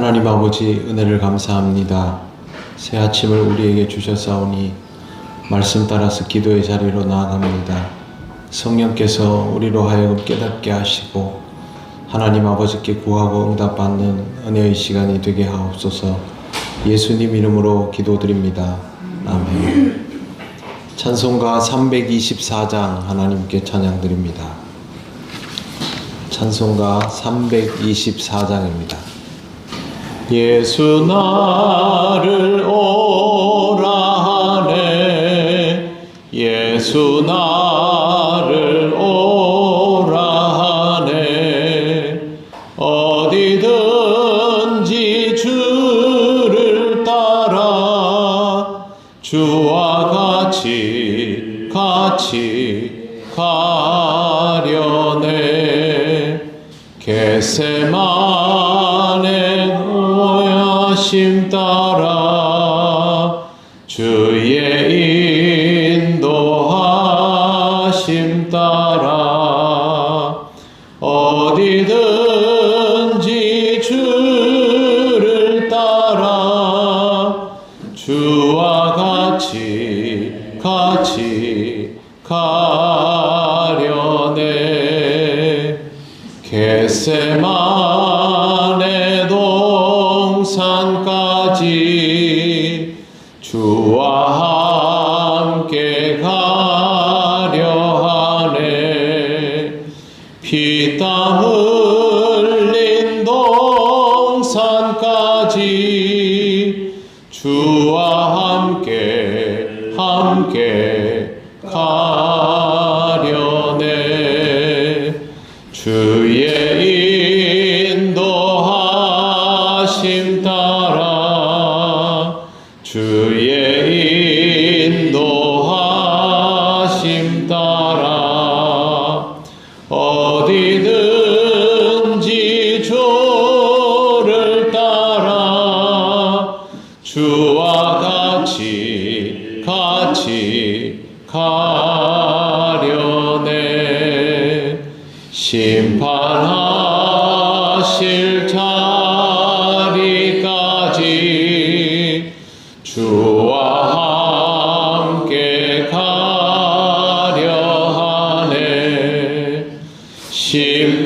하나님 아버지 은혜를 감사합니다. 새 아침을 우리에게 주셨사오니 말씀 따라서 기도의 자리로 나아갑니다. 성령께서 우리로 하여금 깨닫게 하시고 하나님 아버지께 구하고 응답받는 은혜의 시간이 되게 하옵소서. 예수님 이름으로 기도드립니다. 아멘. 찬송가 324장 하나님께 찬양드립니다. 찬송가 324장입니다. 예수 나를 오라 하네, 예수 나를 오라 하네. 어디든지 주를 따라 주와 같이 가려네. 겟세마네 노야심 따라 주의 인도하심 따라 어디든지 주를 따라 주와 같이 가려네. 겟세마네 동산까지 주와 함께 가려 하네. 피땀 흘린 동산까지 주와 함께 가려네. 주의 인도하심 따라 주의 인도하심 따라 어디든지 주를 따라 주와 같이 가려네. 심판하실 자리까지 주와 함께 가려 하네. 심판하실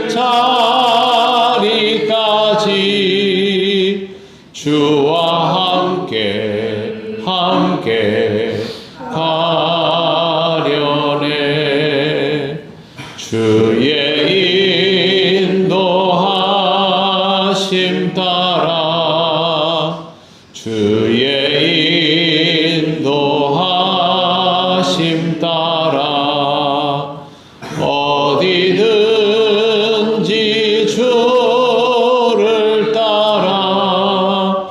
자리까지 주와 함께 가려네. 주의 인도하심 따라 주의 인도하심 따라 어디든지 주를 따라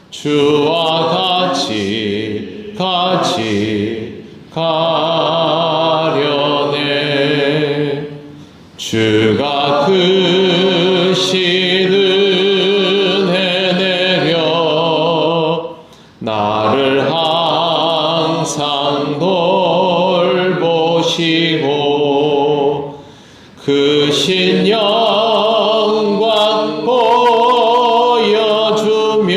주와 같이 가려네. 주가 크신 은혜 내려 나를 항상 돌보시고 크신 영광 보여주며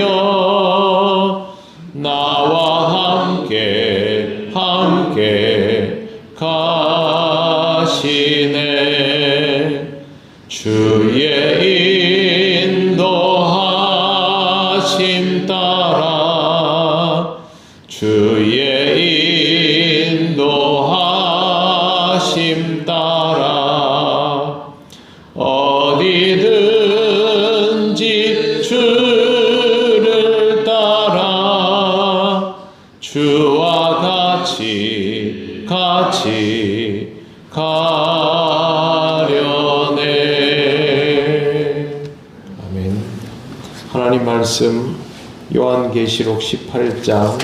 나와 함께 가시네. 주의 인도하심 따라 주의 인도하심 따라 어디든지 주를 따라 주와 같이 가려네. 아멘. 하나님 말씀 요한계시록 18장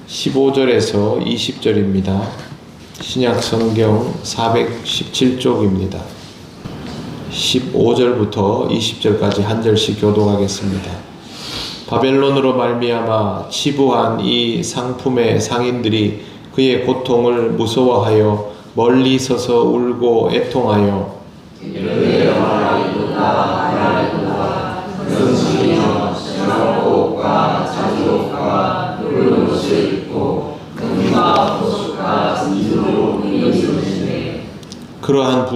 15절에서 20절입니다. 신약 성경 417쪽입니다. 15절부터 20절까지 한 절씩 교독하겠습니다. 바벨론으로 말미암아 치부한 이 상품의 상인들이 그의 고통을 무서워하여 멀리 서서 울고 애통하여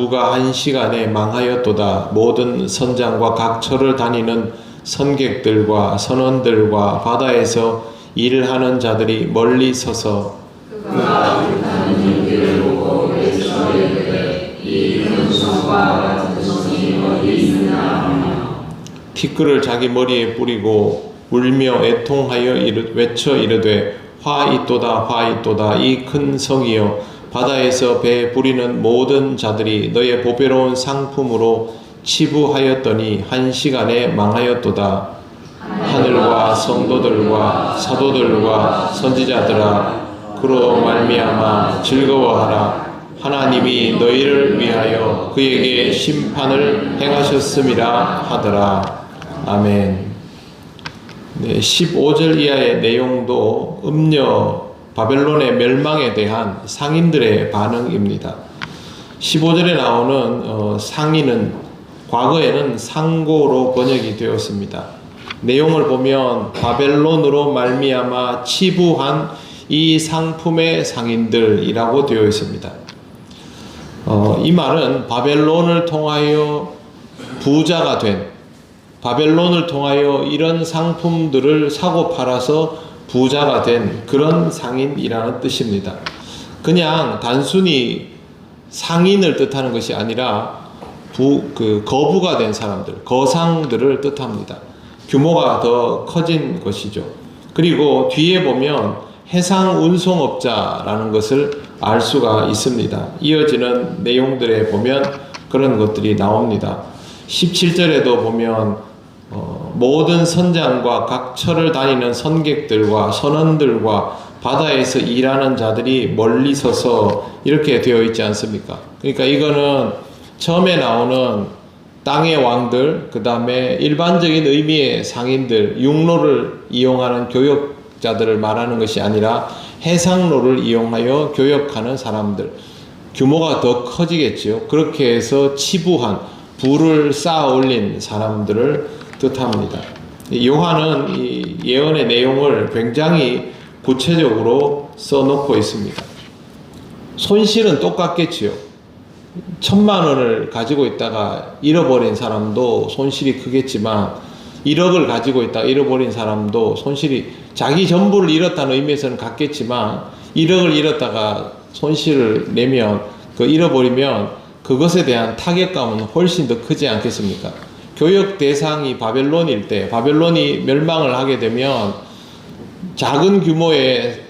부가 한 시간에 망하였도다. 모든 선장과 각처를 다니는 선객들과 선원들과 바다에서 일하는 자들이 멀리 서서 그가 불타는 연기를 보고 외쳐 이르되 이 큰 성과 같은 성이 어디 있느냐 하며 티끌을 자기 머리에 뿌리고 울며 애통하여 외쳐 이르되 화 있도다 화 있도다. 이 큰 성이여 바다에서 배 부리는 모든 자들이 너의 보배로운 상품으로 치부하였더니 한 시간에 망하였도다. 하늘과 성도들과 사도들과 선지자들아 그로 말미암아 즐거워하라. 하나님이 너희를 위하여 그에게 심판을 행하셨음이라 하더라. 아멘. 네, 15절 이하의 내용도 바벨론의 멸망에 대한 상인들의 반응입니다. 15절에 나오는 상인은 과거에는 상고로 번역이 되었습니다. 내용을 보면 바벨론으로 말미암아 치부한 이 상품의 상인들이라고 되어 있습니다. 이 말은 바벨론을 통하여 부자가 된, 바벨론을 통하여 이런 상품들을 사고 팔아서 부자가 된 그런 상인이라는 뜻입니다. 그냥 단순히 상인을 뜻하는 것이 아니라 거부가 된 사람들, 거상들을 뜻합니다. 규모가 더 커진 것이죠. 그리고 뒤에 보면 해상 운송업자라는 것을 알 수가 있습니다. 이어지는 내용들에 보면 그런 것들이 나옵니다. 17절에도 보면 모든 선장과 각처를 다니는 선객들과 선원들과 바다에서 일하는 자들이 멀리 서서 이렇게 되어 있지 않습니까? 그러니까 이거는 처음에 나오는 땅의 왕들, 그 다음에 일반적인 의미의 상인들, 육로를 이용하는 교역자들을 말하는 것이 아니라 해상로를 이용하여 교역하는 사람들, 규모가 더 커지겠지요. 그렇게 해서 치부한, 부를 쌓아 올린 사람들을 뜻합니다. 요한은 이 예언의 내용을 굉장히 구체적으로 써놓고 있습니다. 손실은 똑같겠지요. 1,000만 원을 가지고 있다가 잃어버린 사람도 손실이 크겠지만 1억을 가지고 있다가 잃어버린 사람도 손실이, 자기 전부를 잃었다는 의미에서는 같겠지만 1억을 잃었다가 손실을 내면, 잃어버리면 그것에 대한 타격감은 훨씬 더 크지 않겠습니까? 교역 대상이 바벨론일 때, 바벨론이 멸망을 하게 되면 작은 규모의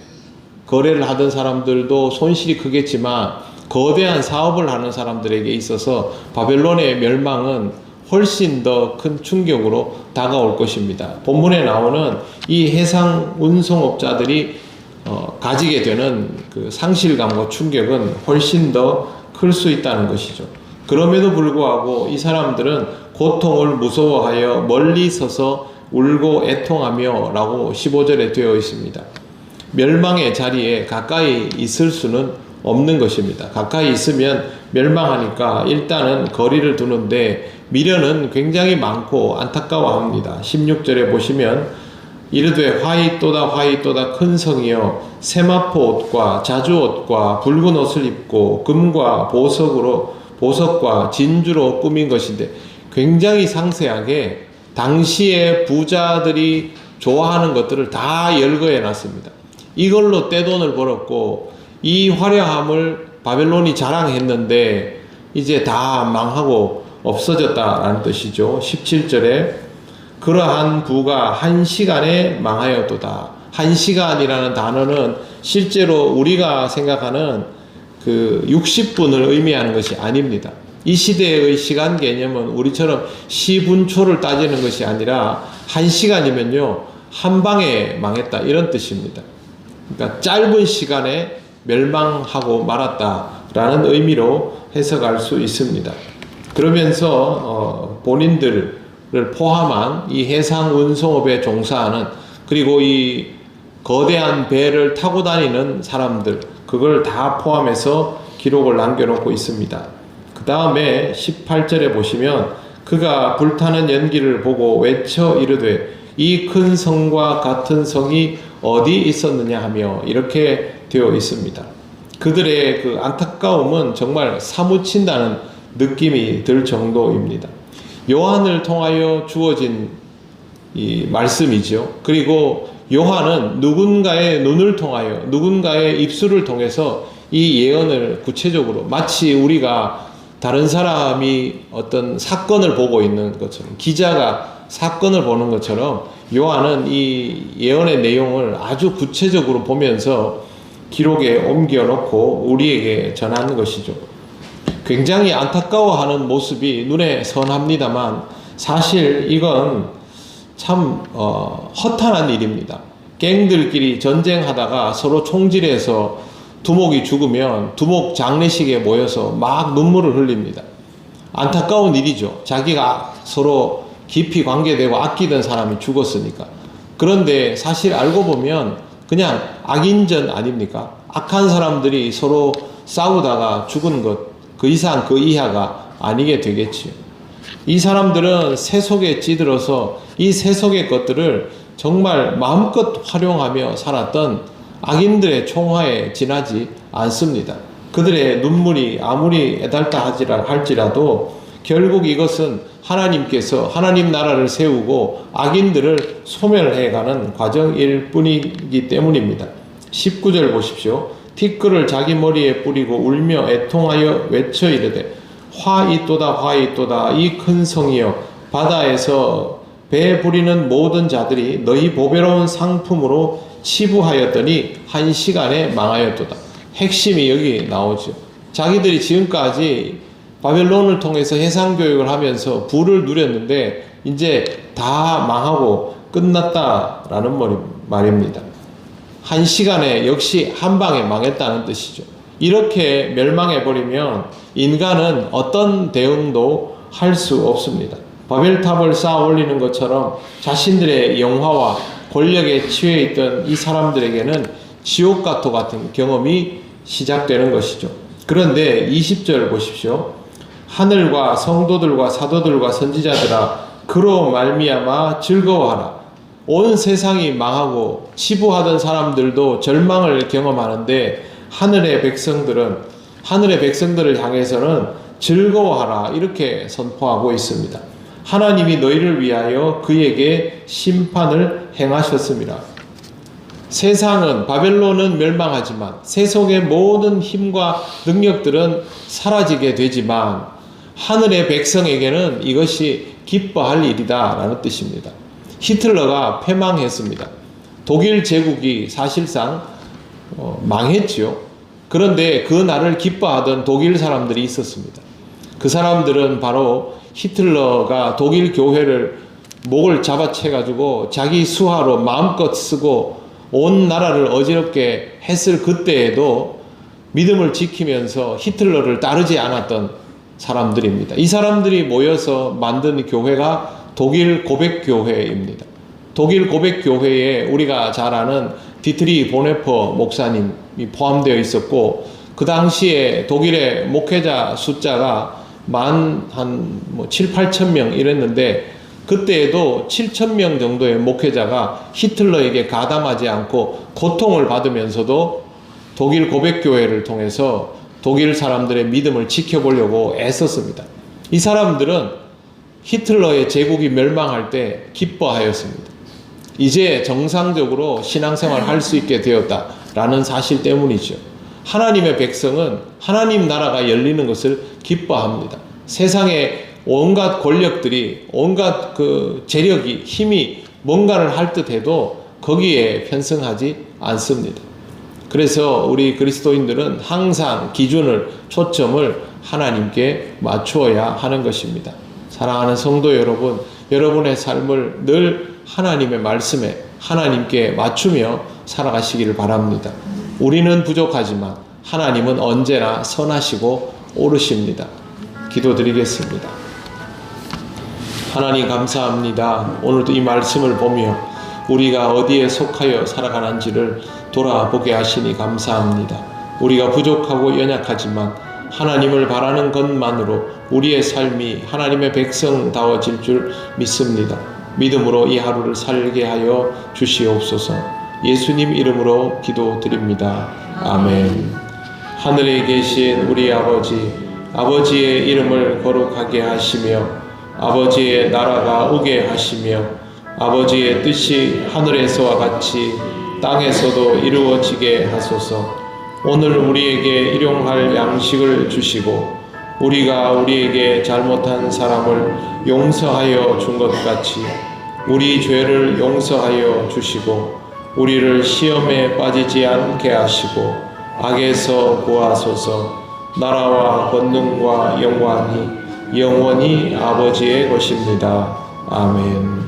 거래를 하던 사람들도 손실이 크겠지만 거대한 사업을 하는 사람들에게 있어서 바벨론의 멸망은 훨씬 더 큰 충격으로 다가올 것입니다. 본문에 나오는 이 해상 운송업자들이 가지게 되는 그 상실감과 충격은 훨씬 더 클 수 있다는 것이죠. 그럼에도 불구하고 이 사람들은 고통을 무서워하여 멀리 서서 울고 애통하며 라고 15절에 되어 있습니다. 멸망의 자리에 가까이 있을 수는 없는 것입니다. 가까이 있으면 멸망하니까 일단은 거리를 두는데 미련은 굉장히 많고 안타까워합니다. 16절에 보시면 이르되 화이또다 화이또다 큰 성이여 세마포 옷과 자주 옷과 붉은 옷을 입고 금과 보석과 진주로 꾸민 것인데, 굉장히 상세하게 당시의 부자들이 좋아하는 것들을 다 열거해 놨습니다. 이걸로 떼돈을 벌었고 이 화려함을 바벨론이 자랑했는데 이제 다 망하고 없어졌다라는 뜻이죠. 17절에 그러한 부가 한 시간에 망하였도다. 한 시간이라는 단어는 실제로 우리가 생각하는 그 60분을 의미하는 것이 아닙니다. 이 시대의 시간 개념은 우리처럼 시분초를 따지는 것이 아니라 한 시간이면요 한 방에 망했다 이런 뜻입니다. 그러니까 짧은 시간에 멸망하고 말았다라는 의미로 해석할 수 있습니다. 그러면서 본인들을 포함한 이 해상 운송업에 종사하는, 그리고 이 거대한 배를 타고 다니는 사람들, 그걸 다 포함해서 기록을 남겨놓고 있습니다. 그 다음에 18절에 보시면 그가 불타는 연기를 보고 외쳐 이르되 이 큰 성과 같은 성이 어디 있었느냐 하며 이렇게 되어 있습니다. 그들의 그 안타까움은 정말 사무친다는 느낌이 들 정도입니다. 요한을 통하여 주어진 이 말씀이죠. 그리고 요한은 누군가의 눈을 통하여, 누군가의 입술을 통해서 이 예언을 구체적으로, 마치 우리가 다른 사람이 어떤 사건을 보고 있는 것처럼, 기자가 사건을 보는 것처럼 요한은 이 예언의 내용을 아주 구체적으로 보면서 기록에 옮겨놓고 우리에게 전하는 것이죠. 굉장히 안타까워하는 모습이 눈에 선합니다만 사실 이건 참 허탄한 일입니다. 갱들끼리 전쟁하다가 서로 총질해서 두목이 죽으면 두목 장례식에 모여서 막 눈물을 흘립니다. 안타까운 일이죠. 자기가 서로 깊이 관계되고 아끼던 사람이 죽었으니까. 그런데 사실 알고 보면 그냥 악인전 아닙니까? 악한 사람들이 서로 싸우다가 죽은 것, 그 이상 그 이하가 아니게 되겠지요. 이 사람들은 세속에 찌들어서 이 세속의 것들을 정말 마음껏 활용하며 살았던 악인들의 총화에 지나지 않습니다. 그들의 눈물이 아무리 애달다 할지라도 결국 이것은 하나님께서 하나님 나라를 세우고 악인들을 소멸해가는 과정일 뿐이기 때문입니다. 19절 보십시오. 티끌을 자기 머리에 뿌리고 울며 애통하여 외쳐 이르되 화 있도다 화 있도다 이 큰 성이여 바다에서 배 부리는 모든 자들이 너희 보배로운 상품으로 치부하였더니 한 시간에 망하였도다. 핵심이 여기 나오죠. 자기들이 지금까지 바벨론을 통해서 해상교육을 하면서 부를 누렸는데 이제 다 망하고 끝났다라는 말입니다. 한 시간에 역시 한 방에 망했다는 뜻이죠. 이렇게 멸망해버리면 인간은 어떤 대응도 할 수 없습니다. 바벨탑을 쌓아 올리는 것처럼 자신들의 영화와 권력에 취해 있던 이 사람들에게는 지옥과도 같은 경험이 시작되는 것이죠. 그런데 20절 보십시오. 하늘과 성도들과 사도들과 선지자들아 그로 말미암아 즐거워하라. 온 세상이 망하고 치부하던 사람들도 절망을 경험하는데 하늘의 백성들을 향해서는 즐거워하라 이렇게 선포하고 있습니다. 하나님이 너희를 위하여 그에게 심판을 행하셨습니다. 세상은 바벨론은 멸망하지만 세속의 모든 힘과 능력들은 사라지게 되지만 하늘의 백성에게는 이것이 기뻐할 일이다 라는 뜻입니다. 히틀러가 패망했습니다. 독일 제국이 사실상 망했죠. 그런데 그 날을 기뻐하던 독일 사람들이 있었습니다. 그 사람들은 바로 히틀러가 독일 교회를 목을 잡아채가지고 자기 수하로 마음껏 쓰고 온 나라를 어지럽게 했을 그때에도 믿음을 지키면서 히틀러를 따르지 않았던 사람들입니다. 이 사람들이 모여서 만든 교회가 독일 고백교회입니다. 독일 고백교회에 우리가 잘 아는 디트리 보네퍼 목사님이 포함되어 있었고 그 당시에 독일의 목회자 숫자가 한 7, 8천 명 이랬는데 그때에도 7천 명 정도의 목회자가 히틀러에게 가담하지 않고 고통을 받으면서도 독일 고백교회를 통해서 독일 사람들의 믿음을 지켜보려고 애썼습니다. 이 사람들은 히틀러의 제국이 멸망할 때 기뻐하였습니다. 이제 정상적으로 신앙생활을 할 수 있게 되었다라는 사실 때문이죠. 하나님의 백성은 하나님 나라가 열리는 것을 기뻐합니다. 세상의 온갖 권력들이, 온갖 그 재력이, 힘이 뭔가를 할 듯해도 거기에 편승하지 않습니다. 그래서 우리 그리스도인들은 항상 기준을, 초점을 하나님께 맞추어야 하는 것입니다. 사랑하는 성도 여러분, 여러분의 삶을 늘 하나님의 말씀에 하나님께 맞추며 살아가시기를 바랍니다. 우리는 부족하지만 하나님은 언제나 선하시고 옳으십니다. 기도드리겠습니다. 하나님 감사합니다. 오늘도 이 말씀을 보며 우리가 어디에 속하여 살아가는지를 돌아보게 하시니 감사합니다. 우리가 부족하고 연약하지만 하나님을 바라는 것만으로 우리의 삶이 하나님의 백성다워질 줄 믿습니다. 믿음으로 이 하루를 살게 하여 주시옵소서. 예수님 이름으로 기도드립니다. 아멘. 하늘에 계신 우리 아버지, 아버지의 이름을 거룩하게 하시며 아버지의 나라가 오게 하시며 아버지의 뜻이 하늘에서와 같이 땅에서도 이루어지게 하소서. 오늘 우리에게 일용할 양식을 주시고 우리가 우리에게 잘못한 사람을 용서하여 준 것 같이 우리 죄를 용서하여 주시고 우리를 시험에 빠지지 않게 하시고 악에서 구하소서. 나라와 권능과 영광이 영원히 아버지의 것입니다. 아멘.